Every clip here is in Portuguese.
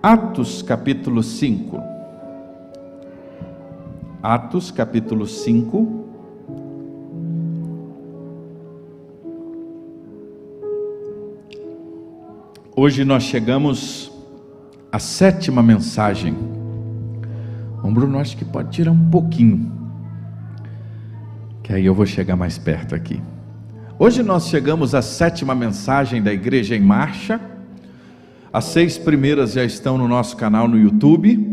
Atos capítulo 5. Atos capítulo 5. Hoje nós chegamos à 7ª mensagem. Bruno, acho que pode tirar um pouquinho, que aí eu vou chegar mais perto aqui. Hoje nós chegamos à 7ª mensagem da Igreja em Marcha. As 6 primeiras já estão no nosso canal no YouTube.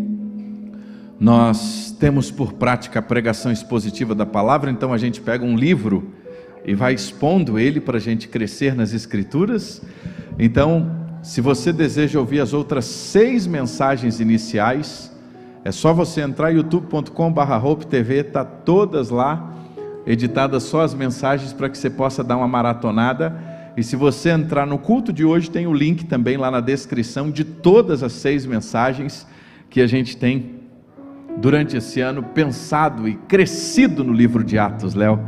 Nós temos por prática a pregação expositiva da palavra, então a gente pega um livro e vai expondo ele para a gente crescer nas Escrituras. Então, se você deseja ouvir as outras 6 mensagens iniciais, é só você entrar em youtube.com/HopeTV, está todas lá, editadas só as mensagens para que você possa dar uma maratonada. E se você entrar no culto de hoje, tem o link também lá na descrição de todas as 6 mensagens que a gente tem durante esse ano pensado e crescido no livro de Atos, Léo.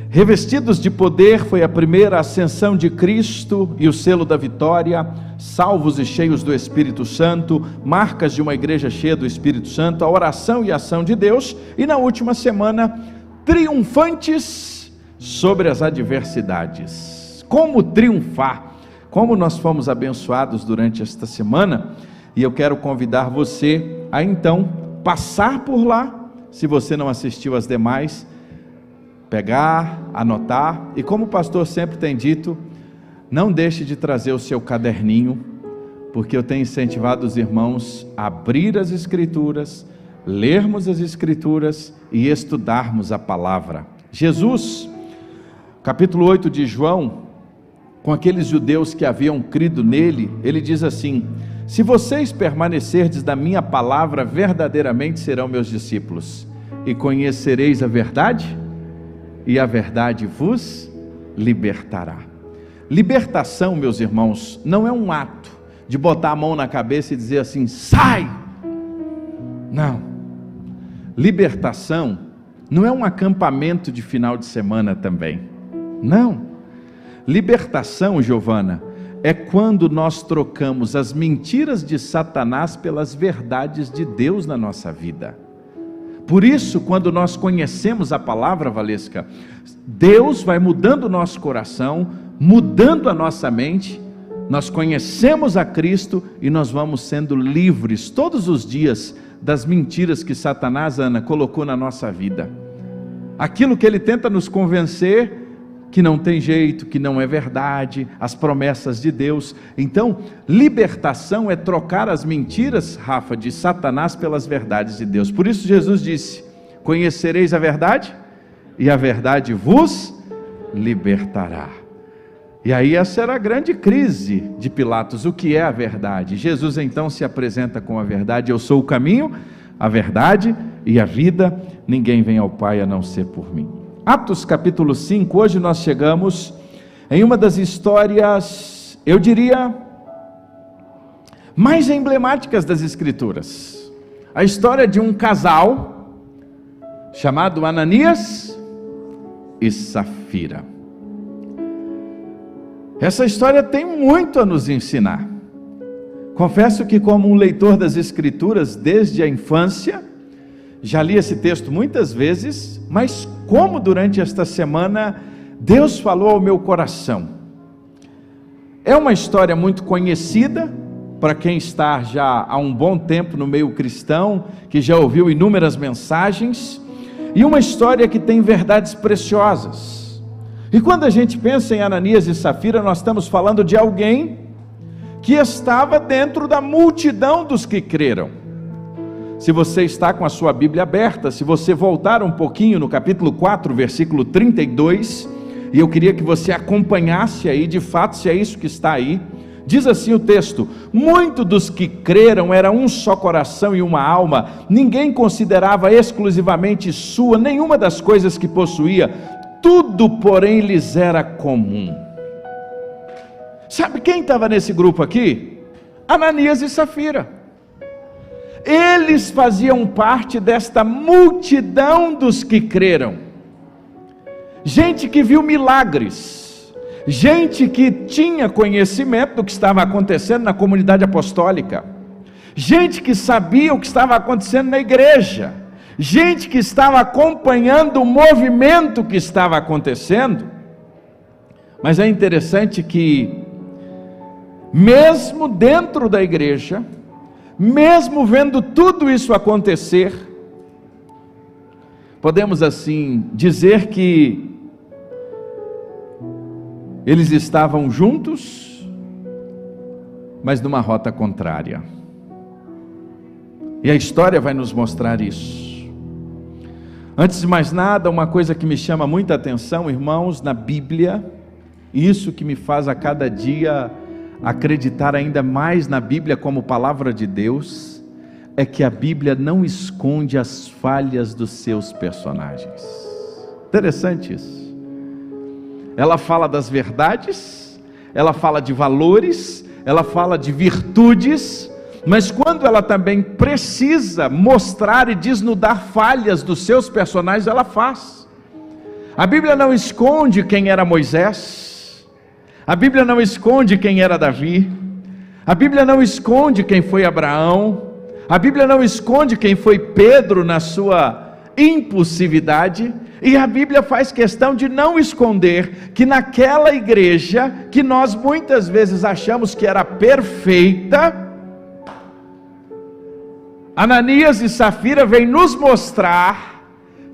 Revestidos de poder foi a primeira ascensão de Cristo e o selo da vitória, salvos e cheios do Espírito Santo, marcas de uma igreja cheia do Espírito Santo, a oração e a ação de Deus, e na última semana, triunfantes sobre as adversidades. Como triunfar? Como nós fomos abençoados durante esta semana, e eu quero convidar você a então passar por lá, se você não assistiu às demais, pegar, anotar, e como o pastor sempre tem dito, não deixe de trazer o seu caderninho, porque eu tenho incentivado os irmãos a abrir as Escrituras, lermos as Escrituras e estudarmos a palavra. Jesus, capítulo 8 de João, com aqueles judeus que haviam crido nele, ele diz assim: se vocês permanecerdes na minha palavra, verdadeiramente serão meus discípulos, e conhecereis a verdade, e a verdade vos libertará. Libertação, meus irmãos, não é um ato de botar a mão na cabeça e dizer assim, sai! Não. Libertação não é um acampamento de final de semana também. Não. Libertação, Giovana, é quando nós trocamos as mentiras de Satanás pelas verdades de Deus na nossa vida. Por isso, quando nós conhecemos a palavra, Valesca, Deus vai mudando o nosso coração, mudando a nossa mente, nós conhecemos a Cristo e nós vamos sendo livres todos os dias das mentiras que Satanás, Ana, colocou na nossa vida. Aquilo que ele tenta nos convencer que não tem jeito, que não é verdade, as promessas de Deus. Então, libertação é trocar as mentiras, Rafa, de Satanás pelas verdades de Deus. Por isso Jesus disse, conhecereis a verdade, e a verdade vos libertará. E aí essa era a grande crise de Pilatos, o que é a verdade? Jesus então se apresenta com a verdade, eu sou o caminho, a verdade e a vida, ninguém vem ao Pai a não ser por mim. Atos capítulo 5, hoje nós chegamos em uma das histórias, eu diria, mais emblemáticas das Escrituras. A história de um casal, chamado Ananias e Safira. Essa história tem muito a nos ensinar. Confesso que como um leitor das Escrituras desde a infância, já li esse texto muitas vezes, mas como durante esta semana Deus falou ao meu coração. É uma história muito conhecida para quem está já há um bom tempo no meio cristão, que já ouviu inúmeras mensagens, e uma história que tem verdades preciosas. E quando a gente pensa em Ananias e Safira, nós estamos falando de alguém que estava dentro da multidão dos que creram. Se você está com a sua Bíblia aberta, se você voltar um pouquinho no capítulo 4, versículo 32, e eu queria que você acompanhasse aí, de fato, se é isso que está aí, diz assim o texto, muitos dos que creram era um só coração e uma alma, ninguém considerava exclusivamente sua nenhuma das coisas que possuía, tudo porém lhes era comum. Sabe quem estava nesse grupo aqui? Ananias e Safira. Eles faziam parte desta multidão dos que creram. Gente que viu milagres, gente que tinha conhecimento do que estava acontecendo na comunidade apostólica, gente que sabia o que estava acontecendo na igreja, gente que estava acompanhando o movimento que estava acontecendo. Mas é interessante que, mesmo dentro da igreja, mesmo vendo tudo isso acontecer, podemos assim dizer que eles estavam juntos, mas numa rota contrária. E a história vai nos mostrar isso. Antes de mais nada, uma coisa que me chama muita atenção, irmãos, na Bíblia, isso que me faz a cada dia acreditar ainda mais na Bíblia como palavra de Deus, é que a Bíblia não esconde as falhas dos seus personagens. Interessante isso. Ela fala das verdades, ela fala de valores, ela fala de virtudes, mas quando ela também precisa mostrar e desnudar falhas dos seus personagens, ela faz. A Bíblia não esconde quem era Moisés, a Bíblia não esconde quem era Davi, a Bíblia não esconde quem foi Abraão, a Bíblia não esconde quem foi Pedro na sua impulsividade, e a Bíblia faz questão de não esconder que naquela igreja, que nós muitas vezes achamos que era perfeita, Ananias e Safira vêm nos mostrar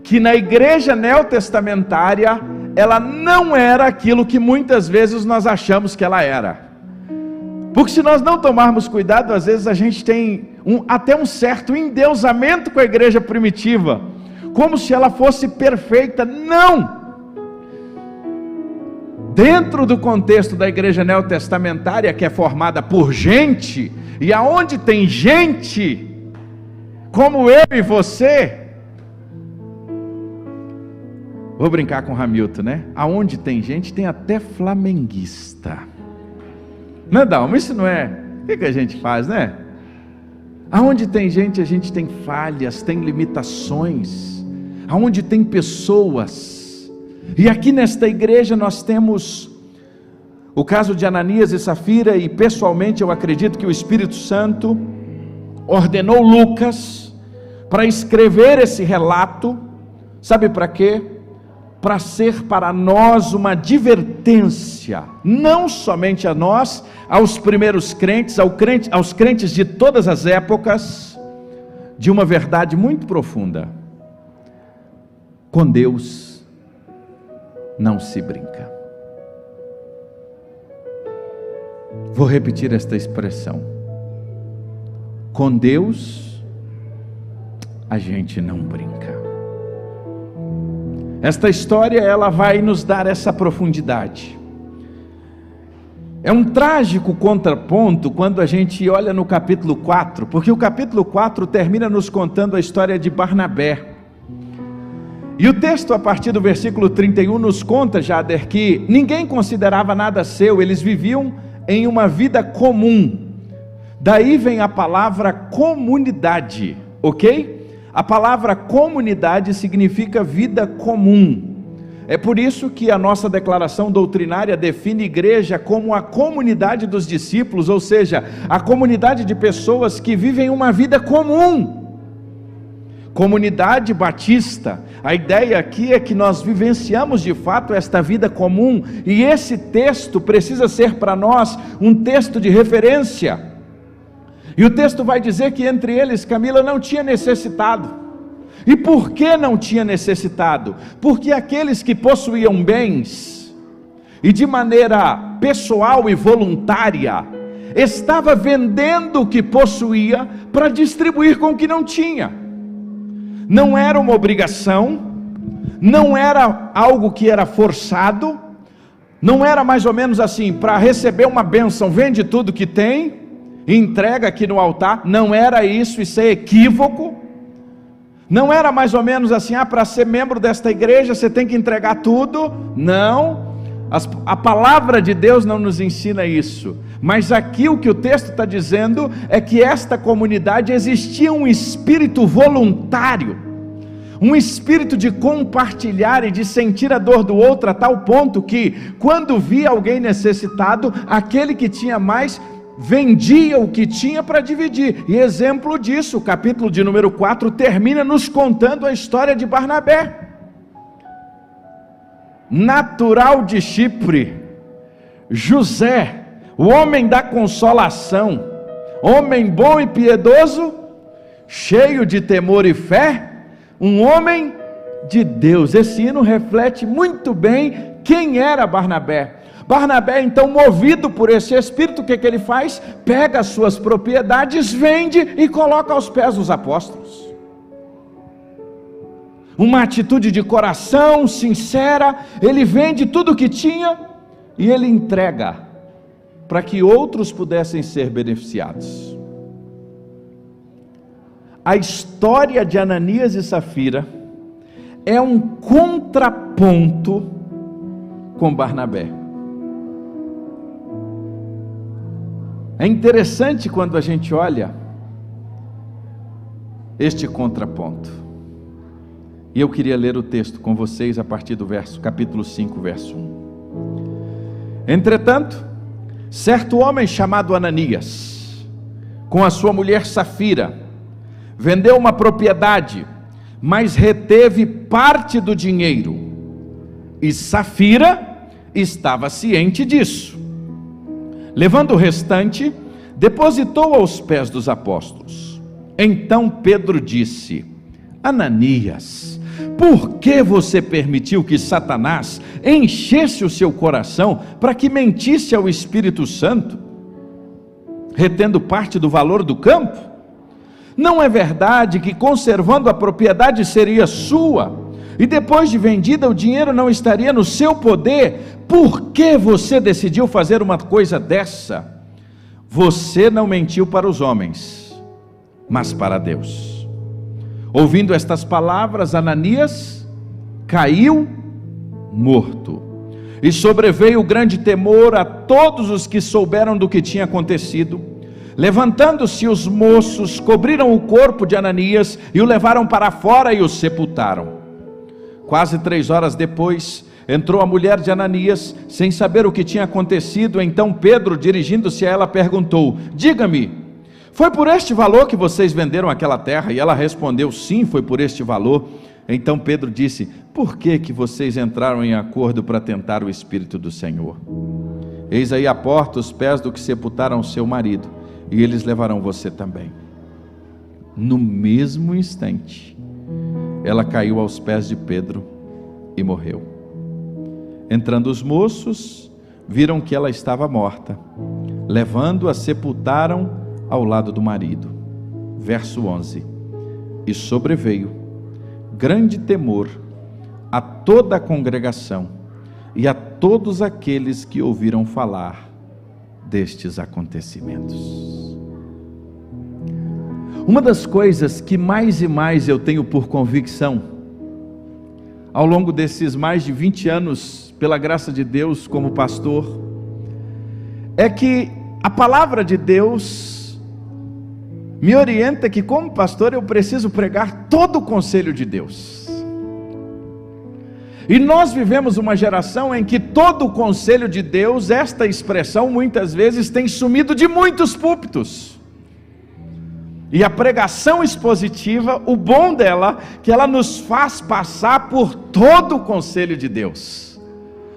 que na igreja neotestamentária, ela não era aquilo que muitas vezes nós achamos que ela era. Porque se nós não tomarmos cuidado, às vezes a gente tem até um certo endeusamento com a igreja primitiva, como se ela fosse perfeita. Não! Dentro do contexto da igreja neotestamentária, que é formada por gente, e aonde tem gente, como eu e você, vou brincar com o Hamilton, né? Aonde tem gente, tem até flamenguista. Não, Dalma, isso não é... O que a gente faz, né? Aonde tem gente, a gente tem falhas, tem limitações. Aonde tem pessoas. E aqui nesta igreja nós temos o caso de Ananias e Safira, e pessoalmente eu acredito que o Espírito Santo ordenou Lucas para escrever esse relato. Sabe para quê? Para ser para nós uma advertência, não somente a nós, aos primeiros crentes, aos crentes de todas as épocas, de uma verdade muito profunda: com Deus não se brinca. Vou repetir esta expressão: com Deus a gente não brinca. Esta história, ela vai nos dar essa profundidade. É um trágico contraponto quando a gente olha no capítulo 4, porque o capítulo 4 termina nos contando a história de Barnabé. E o texto, a partir do versículo 31, nos conta, Jader, que ninguém considerava nada seu, eles viviam em uma vida comum. Daí vem a palavra comunidade, ok? A palavra comunidade significa vida comum. É por isso que a nossa declaração doutrinária define igreja como a comunidade dos discípulos, ou seja, a comunidade de pessoas que vivem uma vida comum. Comunidade batista, a ideia aqui é que nós vivenciamos de fato esta vida comum, e esse texto precisa ser para nós um texto de referência. E o texto vai dizer que entre eles, Camila, não tinha necessitado. E por que não tinha necessitado? Porque aqueles que possuíam bens, e de maneira pessoal e voluntária, estava vendendo o que possuía para distribuir com o que não tinha. Não era uma obrigação, não era algo que era forçado, não era mais ou menos assim, para receber uma bênção, vende tudo que tem, entrega aqui no altar. Não era isso é equívoco. Não era mais ou menos assim, para ser membro desta igreja você tem que entregar tudo. Não, a palavra de Deus não nos ensina isso. Mas aqui o que o texto está dizendo é que esta comunidade existia um espírito voluntário, um espírito de compartilhar e de sentir a dor do outro, a tal ponto que quando via alguém necessitado, aquele que tinha mais vendia o que tinha para dividir. E exemplo disso, o capítulo de número 4 termina nos contando a história de Barnabé. Natural de Chipre, José, o homem da consolação, homem bom e piedoso, cheio de temor e fé, um homem de Deus. Esse hino reflete muito bem quem era Barnabé. Barnabé, então, movido por esse espírito, o que ele faz? Pega as suas propriedades, vende e coloca aos pés dos apóstolos. Uma atitude de coração sincera, ele vende tudo o que tinha e ele entrega para que outros pudessem ser beneficiados. A história de Ananias e Safira é um contraponto com Barnabé. É interessante quando a gente olha este contraponto. E eu queria ler o texto com vocês a partir do capítulo 5, verso 1. Entretanto, certo homem chamado Ananias, com a sua mulher Safira, vendeu uma propriedade, mas reteve parte do dinheiro. E Safira estava ciente disso. Levando o restante, depositou aos pés dos apóstolos. Então Pedro disse: Ananias, por que você permitiu que Satanás enchesse o seu coração para que mentisse ao Espírito Santo, retendo parte do valor do campo? Não é verdade que conservando a propriedade seria sua, e depois de vendida o dinheiro não estaria no seu poder? Por que você decidiu fazer uma coisa dessa? Você não mentiu para os homens, mas para Deus. Ouvindo estas palavras, Ananias caiu morto, e sobreveio grande temor a todos os que souberam do que tinha acontecido. Levantando-se os moços, cobriram o corpo de Ananias e o levaram para fora e o sepultaram. Quase 3 horas depois, entrou a mulher de Ananias, sem saber o que tinha acontecido. Então Pedro, dirigindo-se a ela, perguntou: diga-me, foi por este valor que vocês venderam aquela terra? E ela respondeu: sim, foi por este valor. Então Pedro disse: por que vocês entraram em acordo para tentar o Espírito do Senhor? Eis aí à porta os pés do que sepultaram seu marido, e eles levarão você também. No mesmo instante, ela caiu aos pés de Pedro e morreu. Entrando os moços, viram que ela estava morta. Levando-a, sepultaram ao lado do marido. Verso 11. E sobreveio grande temor a toda a congregação e a todos aqueles que ouviram falar destes acontecimentos. Uma das coisas que mais e mais eu tenho por convicção, ao longo desses mais de 20 anos, pela graça de Deus como pastor, é que a palavra de Deus me orienta que como pastor eu preciso pregar todo o conselho de Deus. E nós vivemos uma geração em que todo o conselho de Deus, esta expressão muitas vezes tem sumido de muitos púlpitos. E a pregação expositiva, o bom dela, que ela nos faz passar por todo o conselho de Deus.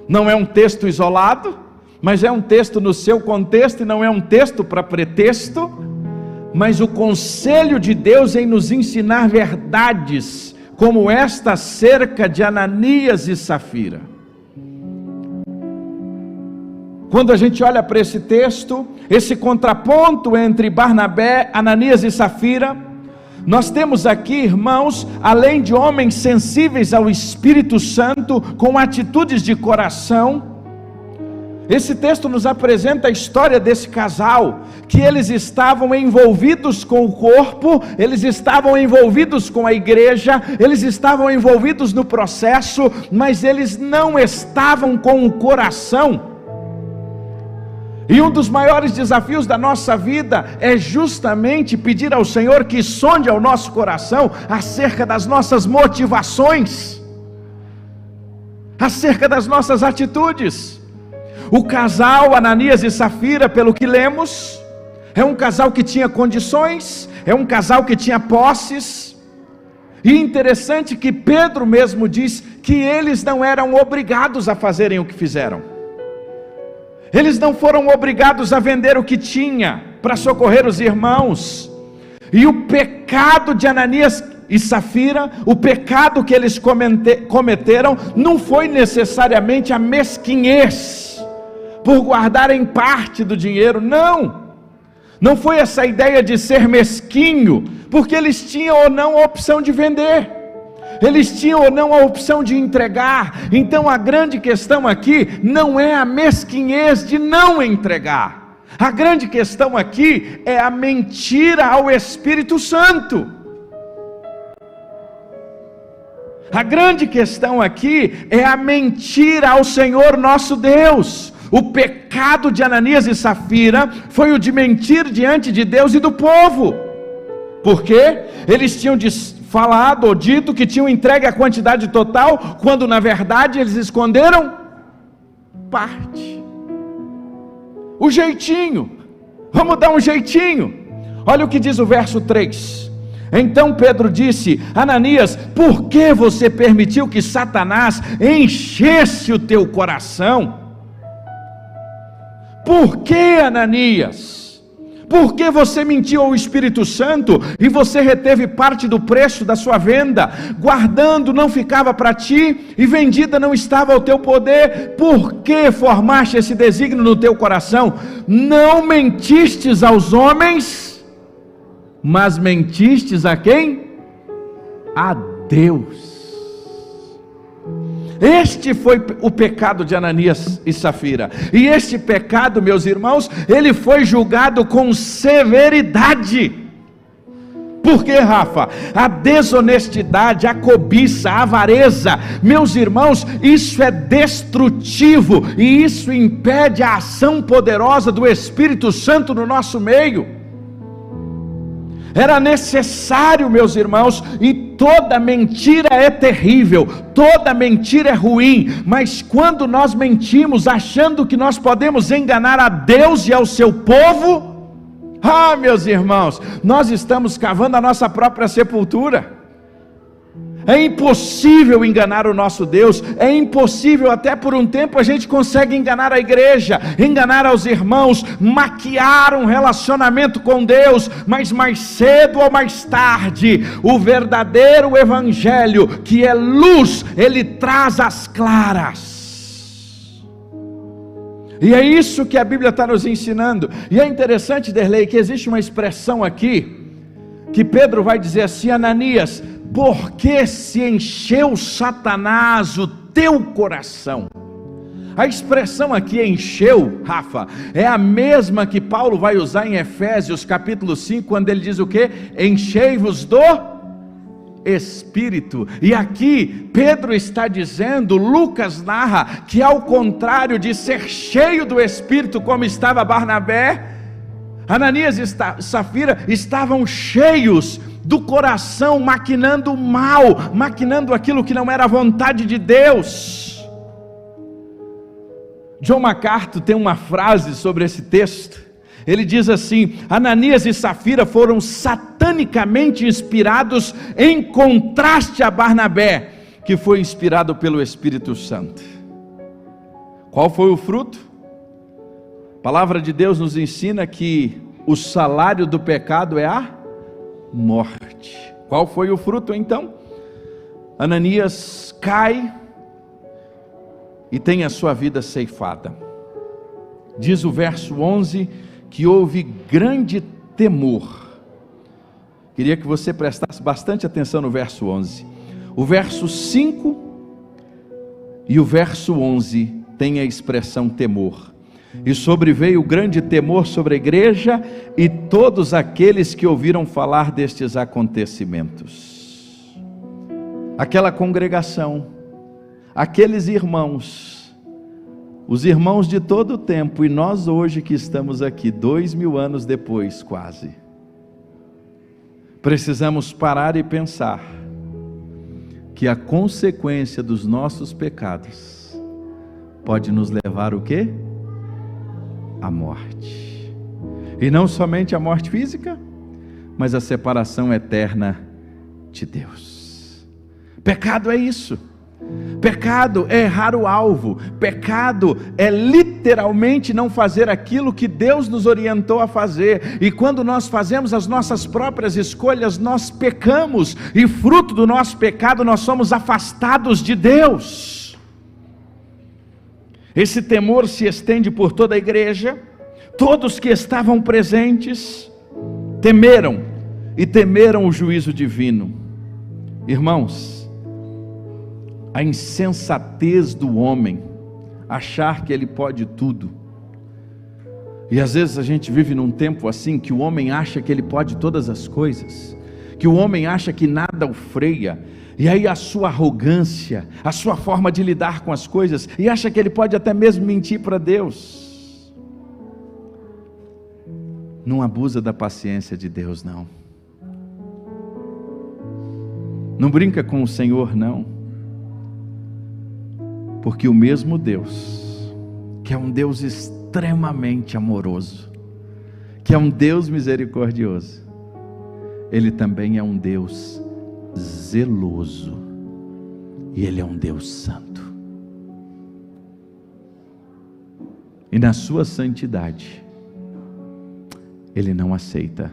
Não é um texto isolado, mas é um texto no seu contexto, e não é um texto para pretexto, mas o conselho de Deus em nos ensinar verdades, como esta acerca de Ananias e Safira. Quando a gente olha para esse texto, esse contraponto entre Barnabé, Ananias e Safira, nós temos aqui, irmãos, além de homens sensíveis ao Espírito Santo, com atitudes de coração, esse texto nos apresenta a história desse casal, que eles estavam envolvidos com o corpo, eles estavam envolvidos com a igreja, eles estavam envolvidos no processo, mas eles não estavam com o coração. E um dos maiores desafios da nossa vida é justamente pedir ao Senhor que sonde ao nosso coração acerca das nossas motivações, acerca das nossas atitudes. O casal Ananias e Safira, pelo que lemos, é um casal que tinha condições, é um casal que tinha posses. E interessante que Pedro mesmo diz que eles não eram obrigados a fazerem o que fizeram. Eles não foram obrigados a vender o que tinha para socorrer os irmãos. E o pecado de Ananias e Safira, o pecado que eles cometeram, não foi necessariamente a mesquinhez, por guardarem parte do dinheiro, não foi essa ideia de ser mesquinho, porque eles tinham ou não a opção de vender, eles tinham ou não a opção de entregar. Então a grande questão aqui não é a mesquinhez de não entregar, a grande questão aqui é a mentira ao Espírito Santo. A grande questão aqui é a mentira ao Senhor nosso Deus. O pecado de Ananias e Safira foi o de mentir diante de Deus e do povo. Por quê? Eles tinham falado ou dito que tinham entregue a quantidade total, quando na verdade eles esconderam parte. O jeitinho. Vamos dar um jeitinho. Olha o que diz o verso 3. Então Pedro disse: Ananias, por que você permitiu que Satanás enchesse o teu coração? Por que, Ananias? Por que você mentiu ao Espírito Santo e você reteve parte do preço da sua venda? Guardando não ficava para ti e vendida não estava ao teu poder. Por que formaste esse desígnio no teu coração? Não mentistes aos homens, mas mentistes a quem? A Deus. Este foi o pecado de Ananias e Safira. E este pecado, meus irmãos, ele foi julgado com severidade. Por quê, Rafa? A desonestidade, a cobiça, a avareza, meus irmãos, isso é destrutivo e isso impede a ação poderosa do Espírito Santo no nosso meio. Era necessário, meus irmãos, e toda mentira é terrível, toda mentira é ruim, mas quando nós mentimos achando que nós podemos enganar a Deus e ao seu povo, meus irmãos, nós estamos cavando a nossa própria sepultura. É impossível enganar o nosso Deus, é impossível, até por um tempo a gente consegue enganar a igreja, enganar aos irmãos, maquiar um relacionamento com Deus, mas mais cedo ou mais tarde, o verdadeiro evangelho, que é luz, ele traz as claras. E é isso que a Bíblia está nos ensinando. E é interessante, Derlei, que existe uma expressão aqui, que Pedro vai dizer assim: Ananias, por que se encheu Satanás o teu coração? A expressão aqui, encheu, Rafa, é a mesma que Paulo vai usar em Efésios capítulo 5, quando ele diz o quê? Enchei-vos do Espírito. E aqui Pedro está dizendo, Lucas narra, que ao contrário de ser cheio do Espírito como estava Barnabé, Ananias e Safira estavam cheios do coração, maquinando o mal, maquinando aquilo que não era a vontade de Deus. John MacArthur tem uma frase sobre esse texto. Ele diz assim: Ananias e Safira foram satanicamente inspirados, em contraste a Barnabé, que foi inspirado pelo Espírito Santo. Qual foi o fruto? A palavra de Deus nos ensina que o salário do pecado é a morte. Qual foi o fruto então? Ananias cai e tem a sua vida ceifada. Diz o verso 11 que houve grande temor. Queria que você prestasse bastante atenção no verso 11. O verso 5 e o verso 11 tem a expressão temor. E sobreveio grande temor sobre a igreja e todos aqueles que ouviram falar destes acontecimentos. Aquela congregação, aqueles irmãos, os irmãos de todo o tempo, e nós hoje que estamos aqui, 2000 anos depois quase, precisamos parar e pensar que a consequência dos nossos pecados pode nos levar o quê? A morte. E não somente a morte física, mas a separação eterna de Deus. Pecado é isso. Pecado é errar o alvo. Pecado é literalmente não fazer aquilo que Deus nos orientou a fazer. E quando nós fazemos as nossas próprias escolhas, nós pecamos. E fruto do nosso pecado, nós somos afastados de Deus. Esse temor se estende por toda a igreja. Todos que estavam presentes temeram o juízo divino. Irmãos, a insensatez do homem, achar que ele pode tudo. E às vezes a gente vive num tempo assim, que o homem acha que ele pode todas as coisas, que o homem acha que nada o freia, e aí a sua arrogância, a sua forma de lidar com as coisas, e acha que ele pode até mesmo mentir para Deus. Não abusa da paciência de Deus, não. Não brinca com o Senhor, não. Porque o mesmo Deus, que é um Deus extremamente amoroso, que é um Deus misericordioso, Ele também é um Deus zeloso, e Ele é um Deus santo. E na sua santidade, Ele não aceita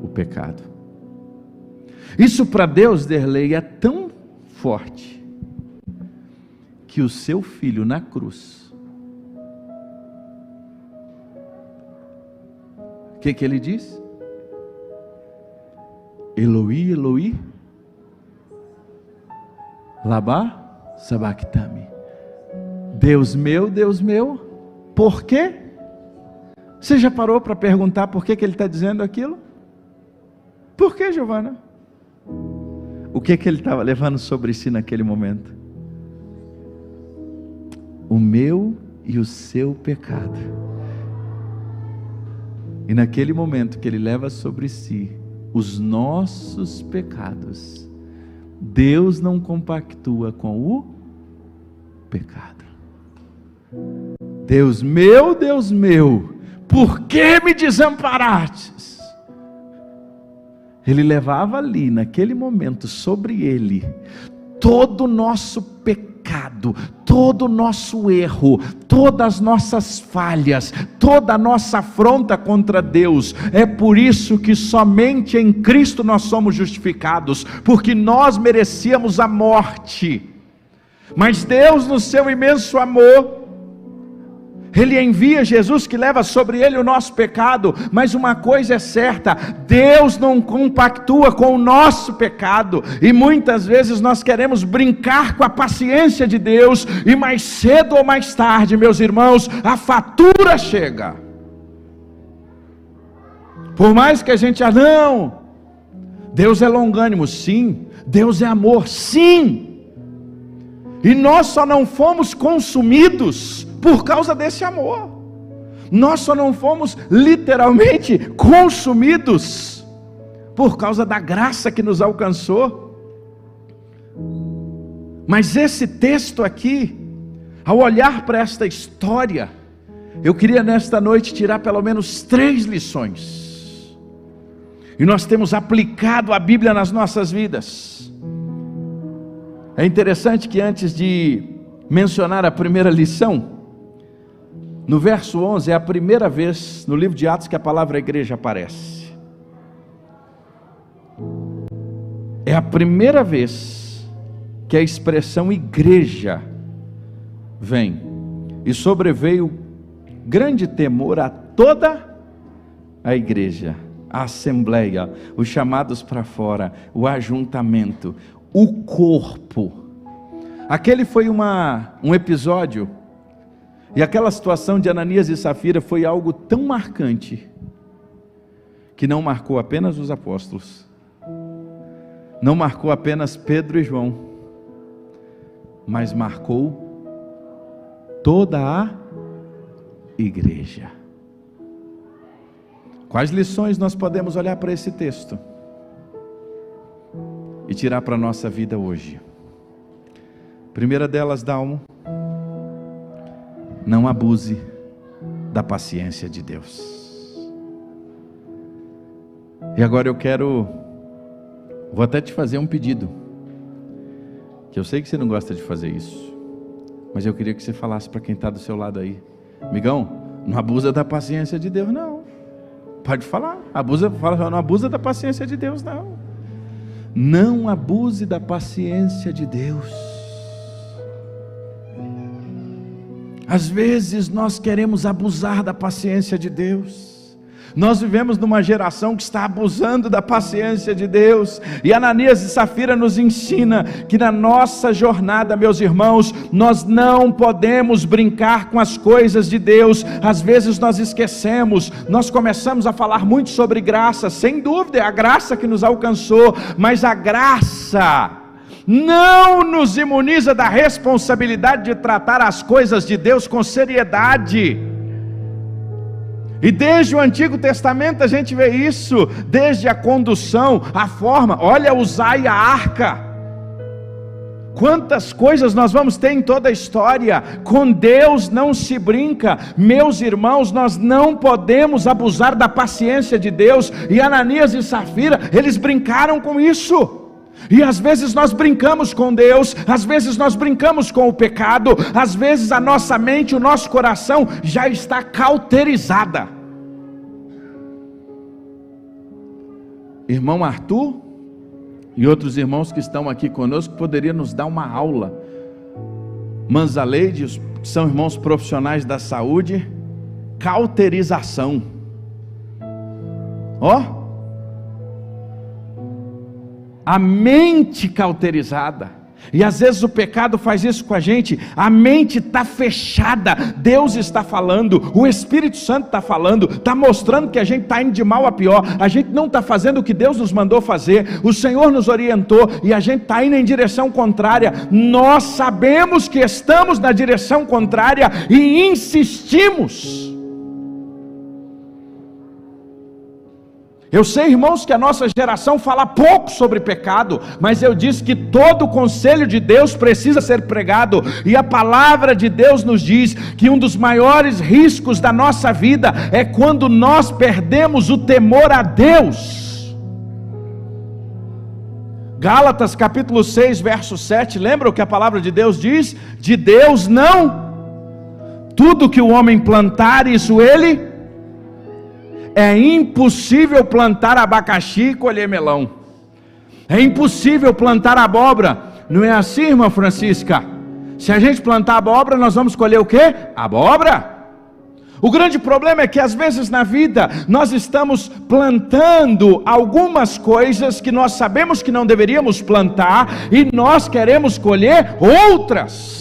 o pecado. Isso para Deus, Derlei, é tão forte, que o seu filho na cruz, o que ele diz? Eloi, Eloi, lama sabachthani. Deus meu, por quê? Você já parou para perguntar por que ele está dizendo aquilo? Por que, Giovana? O que ele estava levando sobre si naquele momento? O meu e o seu pecado. E naquele momento que ele leva sobre si os nossos pecados, Deus não compactua com o pecado. Deus meu, por que me desamparastes? Ele levava ali, naquele momento, sobre ele, todo o nosso pecado, todo o nosso erro, todas as nossas falhas, toda a nossa afronta contra Deus. É por isso que somente em Cristo nós somos justificados, porque nós merecíamos a morte, mas Deus, no seu imenso amor, Ele envia Jesus que leva sobre Ele o nosso pecado. Mas uma coisa é certa: Deus não compactua com o nosso pecado. E muitas vezes nós queremos brincar com a paciência de Deus, e mais cedo ou mais tarde, meus irmãos, a fatura chega. Por mais que a gente não, Deus é longânimo, sim. Deus é amor, sim. E nós só não fomos consumidos por causa desse amor. Nós só não fomos literalmente consumidos por causa da graça que nos alcançou. Mas esse texto aqui, ao olhar para esta história, eu queria nesta noite tirar pelo menos 3 lições. E nós temos aplicado a Bíblia nas nossas vidas. É interessante que antes de mencionar a primeira lição, no verso 11, é a primeira vez no livro de Atos que a palavra igreja aparece. É a primeira vez que a expressão igreja vem. E sobreveio grande temor a toda a igreja, a assembleia, os chamados para fora, o ajuntamento, o corpo. Aquele foi um episódio. E aquela situação de Ananias e Safira foi algo tão marcante, que não marcou apenas os apóstolos, não marcou apenas Pedro e João, mas marcou toda a igreja. Quais lições nós podemos olhar para esse texto e tirar para a nossa vida hoje? Primeira delas, Dalmo: não abuse da paciência de Deus. E agora vou até te fazer um pedido, que eu sei que você não gosta de fazer isso, mas eu queria que você falasse para quem está do seu lado aí: amigão, não abusa da paciência de Deus não. Pode falar, não abusa da paciência de Deus não. Não abuse da paciência de Deus. Às vezes nós queremos abusar da paciência de Deus. Nós vivemos numa geração que está abusando da paciência de Deus. E Ananias e Safira nos ensina que na nossa jornada, meus irmãos, nós não podemos brincar com as coisas de Deus. Às vezes nós esquecemos, nós começamos a falar muito sobre graça. Sem dúvida é a graça que nos alcançou, mas a graça não nos imuniza da responsabilidade de tratar as coisas de Deus com seriedade. E desde o Antigo Testamento a gente vê isso, desde a condução, a forma. Olha Uzai e a arca. Quantas coisas nós vamos ter em toda a história. Com Deus não se brinca. Meus irmãos, nós não podemos abusar da paciência de Deus. E Ananias e Safira, eles brincaram com isso. E às vezes nós brincamos com Deus, às vezes nós brincamos com o pecado, às vezes a nossa mente, o nosso coração já está cauterizada. Irmão Arthur e outros irmãos que estão aqui conosco poderiam nos dar uma aula. Manzaleide, que são irmãos profissionais da saúde, cauterização. A mente cauterizada. E às vezes o pecado faz isso com a gente. A mente está fechada. Deus está falando, o Espírito Santo está falando, está mostrando que a gente está indo de mal a pior. A gente não está fazendo o que Deus nos mandou fazer. O Senhor nos orientou e a gente está indo em direção contrária. Nós sabemos que estamos na direção contrária e insistimos. Eu sei, irmãos, que a nossa geração fala pouco sobre pecado, mas eu disse que todo o conselho de Deus precisa ser pregado, e a palavra de Deus nos diz que um dos maiores riscos da nossa vida é quando nós perdemos o temor a Deus. Gálatas capítulo 6, verso 7, lembra o que a palavra de Deus diz? De Deus não, tudo que o homem plantar, isso ele... É impossível plantar abacaxi e colher melão. É impossível plantar abóbora. Não é assim, irmã Francisca? Se a gente plantar abóbora, nós vamos colher o quê? Abóbora. O grande problema é que às vezes na vida nós estamos plantando algumas coisas que nós sabemos que não deveríamos plantar e nós queremos colher outras.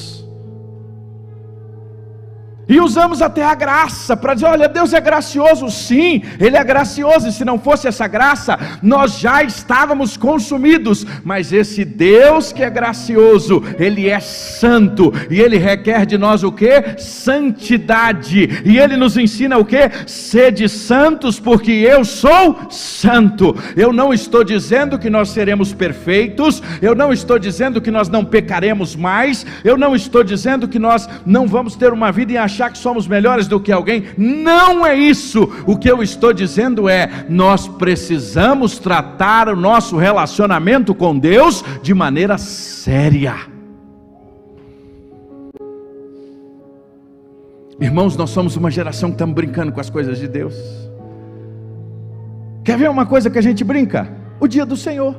E usamos até a graça para dizer: olha, Deus é gracioso. Sim, Ele é gracioso, e se não fosse essa graça, nós já estávamos consumidos. Mas esse Deus que é gracioso, Ele é santo, e Ele requer de nós o quê? Santidade. E Ele nos ensina o quê? Sede santos, porque eu sou santo. Eu não estou dizendo que nós seremos perfeitos, eu não estou dizendo que nós não pecaremos mais, eu não estou dizendo que nós não vamos ter uma vida em achar que somos melhores do que alguém. Não é isso. O que eu estou dizendo é: nós precisamos tratar o nosso relacionamento com Deus de maneira séria. Irmãos, nós somos uma geração que estamos brincando com as coisas de Deus. Quer ver uma coisa que a gente brinca? O dia do Senhor.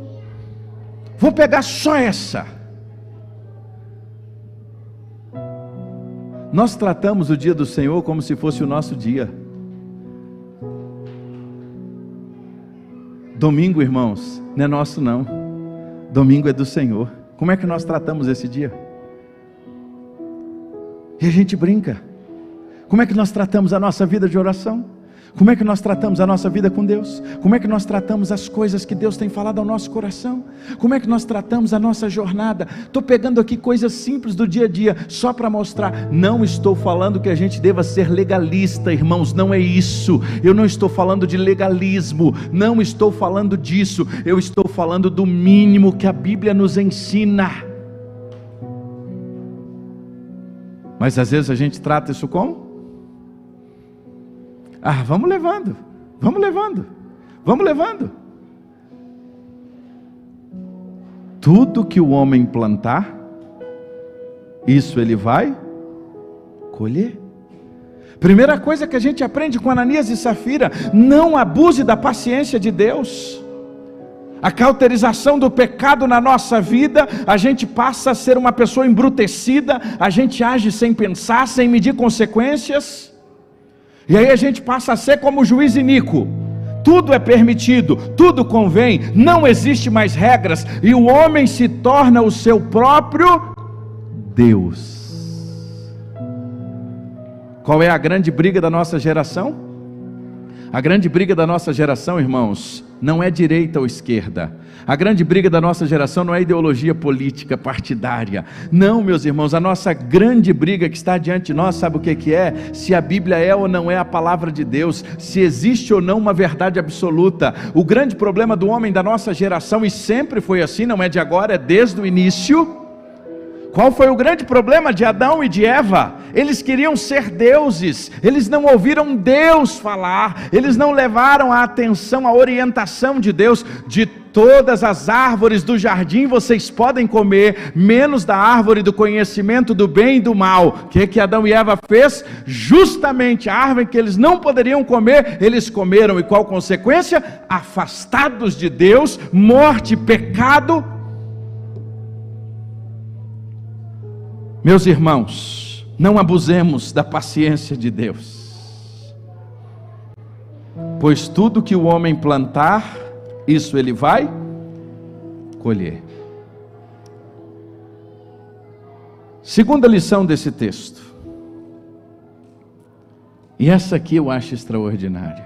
Vou pegar só essa. Nós tratamos o dia do Senhor como se fosse o nosso dia. Domingo, irmãos, não é nosso não. Domingo é do Senhor. Como é que nós tratamos esse dia? E a gente brinca. Como é que nós tratamos a nossa vida de oração? Como é que nós tratamos a nossa vida com Deus? Como é que nós tratamos as coisas que Deus tem falado ao nosso coração? Como é que nós tratamos a nossa jornada? Estou pegando aqui coisas simples do dia a dia, só para mostrar. Não estou falando que a gente deva ser legalista, irmãos, não é isso. Eu não estou falando de legalismo, não estou falando disso. Eu estou falando do mínimo que a Bíblia nos ensina. Mas às vezes a gente trata isso como? Vamos levando, vamos levando, vamos levando. tudo que o homem plantar, isso ele vai colher. Primeira coisa que a gente aprende com Ananias e Safira: não abuse da paciência de Deus. A cauterização do pecado na nossa vida, a gente passa a ser uma pessoa embrutecida, a gente age sem pensar, sem medir consequências, e aí a gente passa a ser como o juiz iníquo. Tudo é permitido, tudo convém, não existe mais regras, e o homem se torna o seu próprio Deus. Qual é a grande briga da nossa geração? A grande briga da nossa geração, irmãos, não é direita ou esquerda. A grande briga da nossa geração não é ideologia política partidária. Não, meus irmãos, a nossa grande briga que está diante de nós, sabe o que é? Se a Bíblia é ou não é a palavra de Deus, se existe ou não uma verdade absoluta. O grande problema do homem da nossa geração, e sempre foi assim, não é de agora, é desde o início. Qual foi o grande problema de Adão e de Eva? Eles queriam ser deuses, eles não ouviram Deus falar, eles não levaram a atenção, a orientação de Deus. De todas as árvores do jardim vocês podem comer, menos da árvore do conhecimento do bem e do mal. O que Adão e Eva fez? Justamente a árvore que eles não poderiam comer, eles comeram, e qual consequência? Afastados de Deus, morte, pecado. Meus irmãos, não abusemos da paciência de Deus, pois tudo que o homem plantar, isso ele vai colher. Segunda lição desse texto, e essa aqui eu acho extraordinária: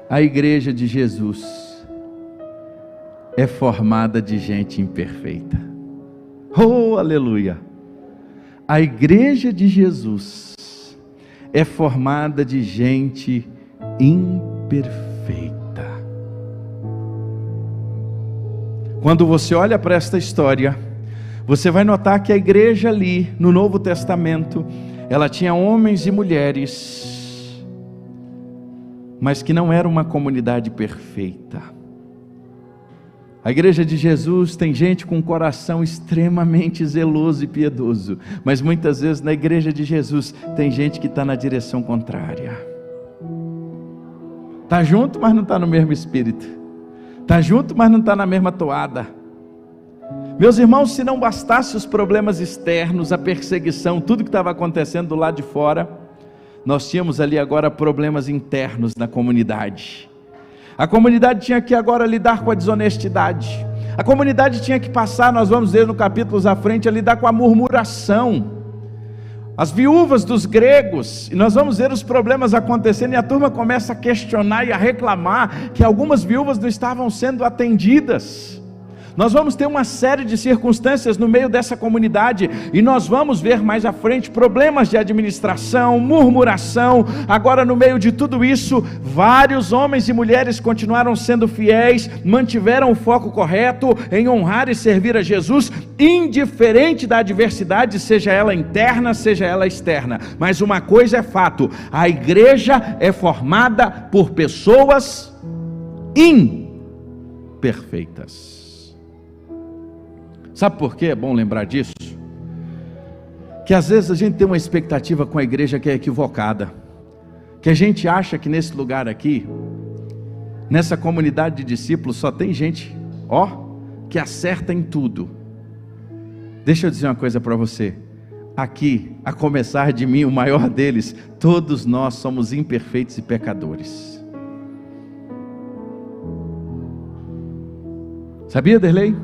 a igreja de Jesus é formada de gente imperfeita. Oh, aleluia! A igreja de Jesus é formada de gente imperfeita. Quando você olha para esta história, você vai notar que a igreja ali, no Novo Testamento, ela tinha homens e mulheres, mas que não era uma comunidade perfeita. A igreja de Jesus tem gente com um coração extremamente zeloso e piedoso, mas muitas vezes na igreja de Jesus tem gente que está na direção contrária. Está junto, mas não está no mesmo espírito. Está junto, mas não está na mesma toada. Meus irmãos, se não bastasse os problemas externos, a perseguição, tudo que estava acontecendo do lado de fora, nós tínhamos ali agora problemas internos na comunidade. A comunidade tinha que agora lidar com a desonestidade. A comunidade tinha que passar, nós vamos ver no capítulos à frente, a lidar com a murmuração. As viúvas dos gregos, e nós vamos ver os problemas acontecendo, e a turma começa a questionar e a reclamar que algumas viúvas não estavam sendo atendidas. Nós vamos ter uma série de circunstâncias no meio dessa comunidade, e nós vamos ver mais à frente problemas de administração, murmuração. Agora, no meio de tudo isso, vários homens e mulheres continuaram sendo fiéis, mantiveram o foco correto em honrar e servir a Jesus, indiferente da adversidade, seja ela interna, seja ela externa. Mas uma coisa é fato: a igreja é formada por pessoas imperfeitas. Sabe por que é bom lembrar disso? Que às vezes a gente tem uma expectativa com a igreja que é equivocada, que a gente acha que nesse lugar aqui, nessa comunidade de discípulos, só tem gente, que acerta em tudo. Deixa eu dizer uma coisa para você: aqui, a começar de mim, o maior deles, todos nós somos imperfeitos e pecadores. Sabia, Derlei?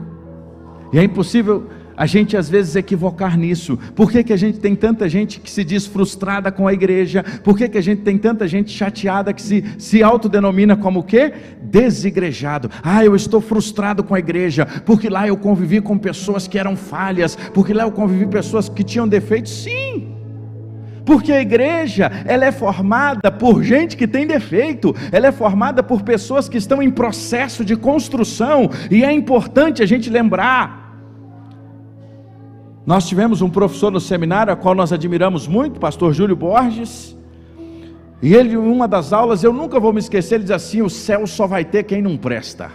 E é impossível a gente às vezes equivocar nisso. Por que a gente tem tanta gente que se diz frustrada com a igreja? Por que a gente tem tanta gente chateada que se autodenomina como o quê? Desigrejado. Eu estou frustrado com a igreja, porque lá eu convivi com pessoas que eram falhas, porque lá eu convivi com pessoas que tinham defeitos. Sim, porque a igreja, ela é formada por gente que tem defeito, ela é formada por pessoas que estão em processo de construção, e é importante a gente lembrar. Nós tivemos um professor no seminário, a qual nós admiramos muito, pastor Júlio Borges, e ele, em uma das aulas, eu nunca vou me esquecer, ele diz assim: o céu só vai ter quem não presta.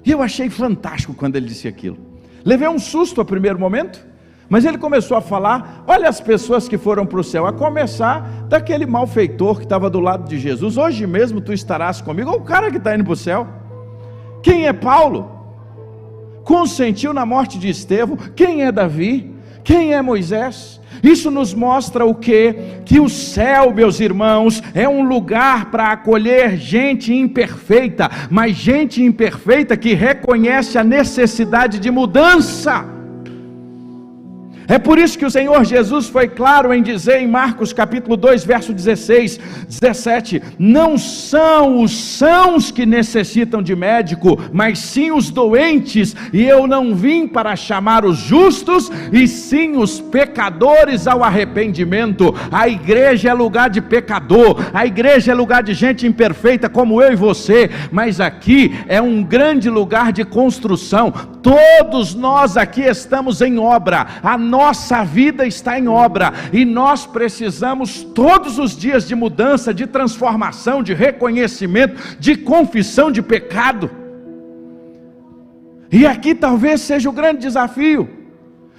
E eu achei fantástico quando ele disse aquilo. Levei um susto a primeiro momento, mas ele começou a falar, olha as pessoas que foram para o céu, a começar daquele malfeitor que estava do lado de Jesus, hoje mesmo tu estarás comigo, ou o cara que está indo para o céu. Quem é Paulo? Consentiu na morte de Estevão. Quem é Davi? Quem é Moisés? Isso nos mostra o quê? Que o céu, meus irmãos, é um lugar para acolher gente imperfeita, mas gente imperfeita que reconhece a necessidade de mudança. É por isso que o Senhor Jesus foi claro em dizer em Marcos capítulo 2, verso 16, 17, não são os sãos que necessitam de médico, mas sim os doentes, e eu não vim para chamar os justos, e sim os pecadores ao arrependimento. A igreja é lugar de pecador, a igreja é lugar de gente imperfeita como eu e você, mas aqui é um grande lugar de construção. Todos nós aqui estamos em obra, a nossa vida está em obra, e nós precisamos todos os dias de mudança, de transformação, de reconhecimento, de confissão de pecado. E aqui talvez seja o grande desafio,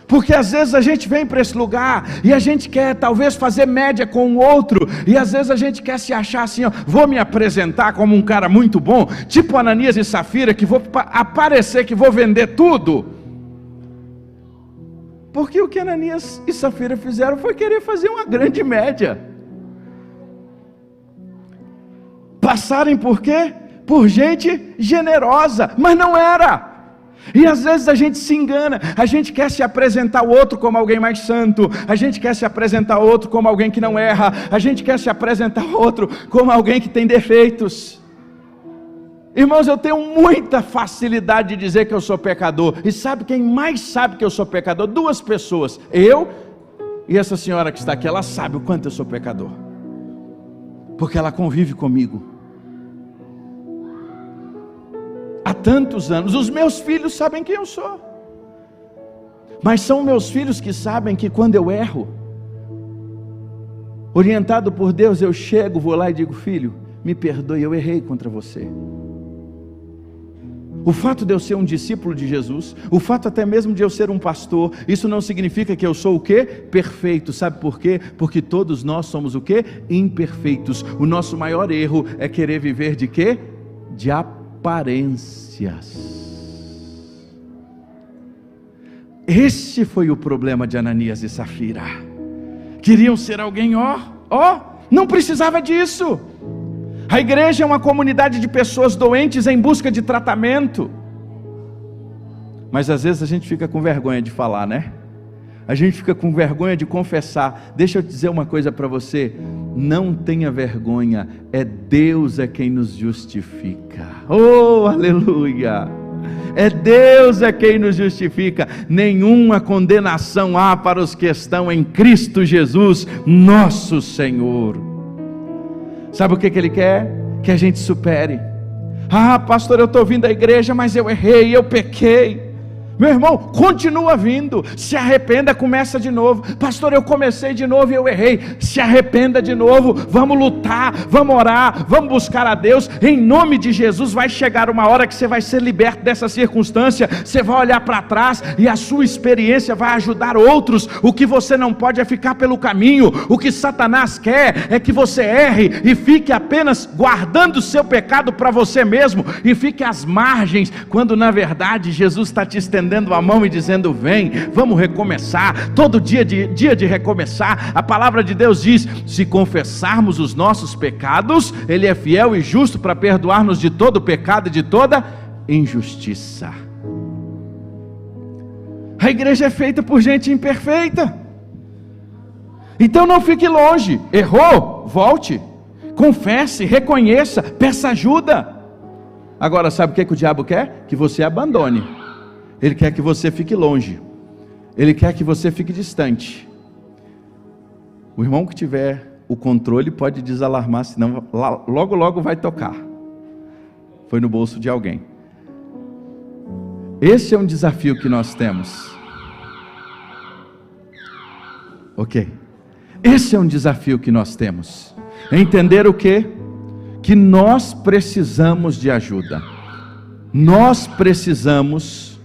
porque às vezes a gente vem para esse lugar, e a gente quer talvez fazer média com o outro, e às vezes a gente quer se achar assim, ó, vou me apresentar como um cara muito bom, tipo Ananias e Safira, que vou aparecer, que vou vender tudo. Porque o que Ananias e Safira fizeram foi querer fazer uma grande média. Passarem por quê? Por gente generosa, mas não era. E às vezes a gente se engana, a gente quer se apresentar o outro como alguém mais santo, a gente quer se apresentar o outro como alguém que não erra, a gente quer se apresentar o outro como alguém que tem defeitos. Irmãos, eu tenho muita facilidade de dizer que eu sou pecador, e sabe quem mais sabe que eu sou pecador? Duas pessoas, eu e essa senhora que está aqui, ela sabe o quanto eu sou pecador, porque ela convive comigo há tantos anos. Os meus filhos sabem quem eu sou, mas são meus filhos que sabem que quando eu erro, orientado por Deus, eu chego, vou lá e digo, filho, me perdoe, eu errei contra você. O fato de eu ser um discípulo de Jesus, o fato até mesmo de eu ser um pastor, isso não significa que eu sou o quê? Perfeito. Sabe por quê? Porque todos nós somos o quê? Imperfeitos. O nosso maior erro é querer viver de quê? De aparências. Esse foi o problema de Ananias e Safira. Queriam ser alguém, não precisava disso. A igreja é uma comunidade de pessoas doentes em busca de tratamento. Mas às vezes a gente fica com vergonha de falar, né? A gente fica com vergonha de confessar. Deixa eu dizer uma coisa para você, não tenha vergonha, é Deus quem nos justifica. Oh, aleluia! É Deus quem nos justifica. Nenhuma condenação há para os que estão em Cristo Jesus, nosso Senhor. Sabe o que Ele quer? Que a gente supere. Pastor, eu estou vindo à igreja, mas eu errei, eu pequei. Meu irmão, continua vindo, se arrependa, começa de novo. Pastor, eu comecei de novo e eu errei. Se arrependa de novo, vamos lutar, vamos orar, vamos buscar a Deus. Em nome de Jesus, vai chegar uma hora que você vai ser liberto dessa circunstância. Você vai olhar para trás e a sua experiência vai ajudar outros. O que você não pode é ficar pelo caminho. O que Satanás quer é que você erre e fique apenas guardando o seu pecado para você mesmo, e fique às margens, quando na verdade Jesus está te estendendo a mão e dizendo, vem, vamos recomeçar. Todo dia de recomeçar. A palavra de Deus diz, se confessarmos os nossos pecados, Ele é fiel e justo para perdoar-nos de todo pecado e de toda injustiça. A igreja é feita por gente imperfeita, então não fique longe. Errou? Volte, confesse, reconheça, peça ajuda. Agora sabe o que o diabo quer? Que você abandone. Ele quer que você fique longe, ele quer que você fique distante. O irmão que tiver o controle pode desalarmar, senão logo logo vai tocar. Foi no bolso de alguém. Esse é um desafio que nós temos. Ok, esse é um desafio que nós temos. Entender o quê? Que nós precisamos de ajuda. Nós precisamos,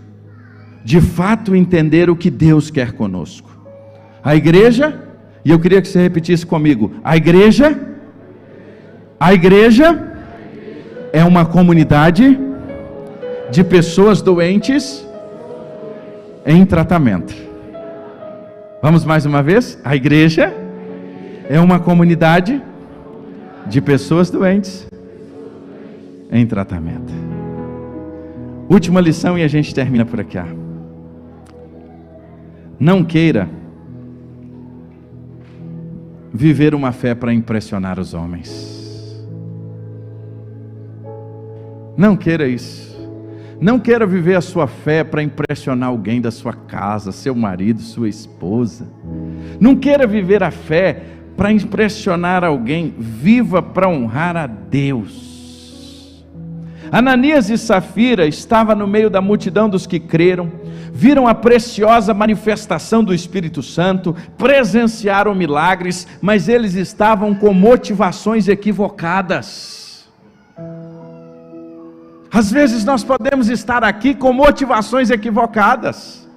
de fato, entender o que Deus quer conosco. A igreja, e eu queria que você repetisse comigo, a igreja é uma comunidade de pessoas doentes em tratamento. Vamos mais uma vez? A igreja é uma comunidade de pessoas doentes em tratamento. Última lição e a gente termina por aqui. Não queira viver uma fé para impressionar os homens. Não queira isso. Não queira viver a sua fé para impressionar alguém da sua casa, seu marido, sua esposa. Não queira viver a fé para impressionar alguém. Viva para honrar a Deus. Ananias e Safira estavam no meio da multidão dos que creram, viram a preciosa manifestação do Espírito Santo, presenciaram milagres, mas eles estavam com motivações equivocadas. Às vezes nós podemos estar aqui com motivações equivocadas.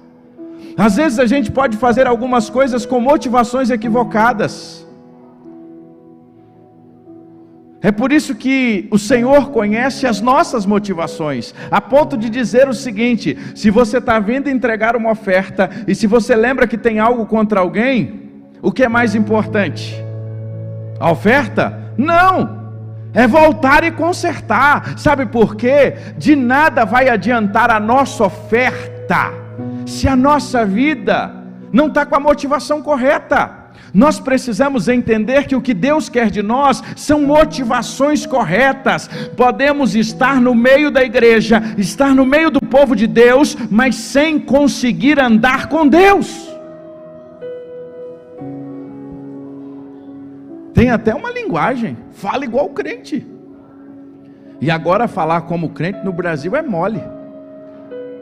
Às vezes a gente pode fazer algumas coisas com motivações equivocadas. É por isso que o Senhor conhece as nossas motivações, a ponto de dizer o seguinte: se você está vindo entregar uma oferta, e se você lembra que tem algo contra alguém, o que é mais importante? A oferta? Não! É voltar e consertar. Sabe por quê? De nada vai adiantar a nossa oferta se a nossa vida não está com a motivação correta. Nós precisamos entender que o que Deus quer de nós são motivações corretas. Podemos estar no meio da igreja, estar no meio do povo de Deus, mas sem conseguir andar com Deus. Tem até uma linguagem, fala igual crente. E agora falar como crente no Brasil é mole.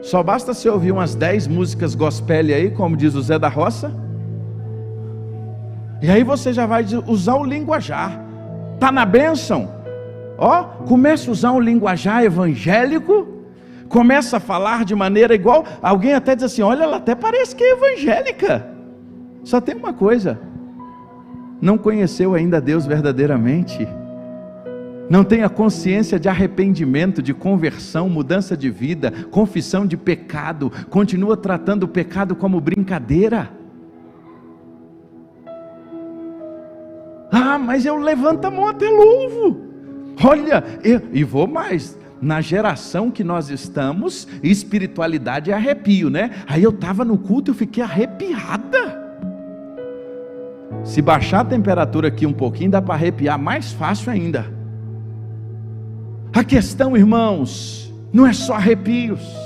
Só basta você ouvir umas 10 músicas gospel aí, como diz o Zé da Roça, e aí você já vai usar o linguajar. Está na bênção? Ó, começa a usar um linguajar evangélico, começa a falar de maneira igual, alguém até diz assim, olha, ela até parece que é evangélica. Só tem uma coisa: não conheceu ainda Deus verdadeiramente, não tem a consciência de arrependimento, de conversão, mudança de vida, confissão de pecado, continua tratando o pecado como brincadeira. Ah, mas eu levanto a mão até louvo. Olha, e vou mais, na geração que nós estamos, espiritualidade é arrepio, né? Aí eu estava no culto e eu fiquei arrepiada. Se baixar a temperatura aqui um pouquinho, dá para arrepiar mais fácil ainda. A questão, irmãos, não é só arrepios.